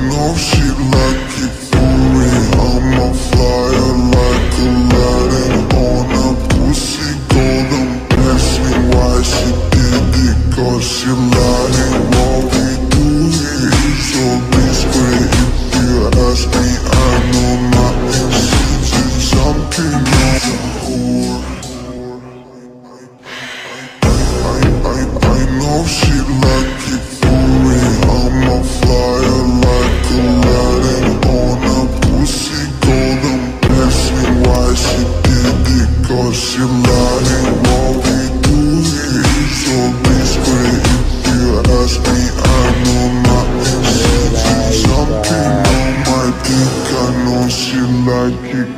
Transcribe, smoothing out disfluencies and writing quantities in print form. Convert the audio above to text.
know she like it for real. I'm a flyer like Aladdin on a pussy golden blessing. Why she did it? Cause she lying. What we do here is so discreet. If you ask me, I know nothing. She's just something on a whore. I know she like it for real. I'm a flyer like Aladdin on a pussy golden blessing. Why she did it? Cause she lying. What we do here is so discreet. If you ask me, I know nothing. She's just something on my dick. I know she like it.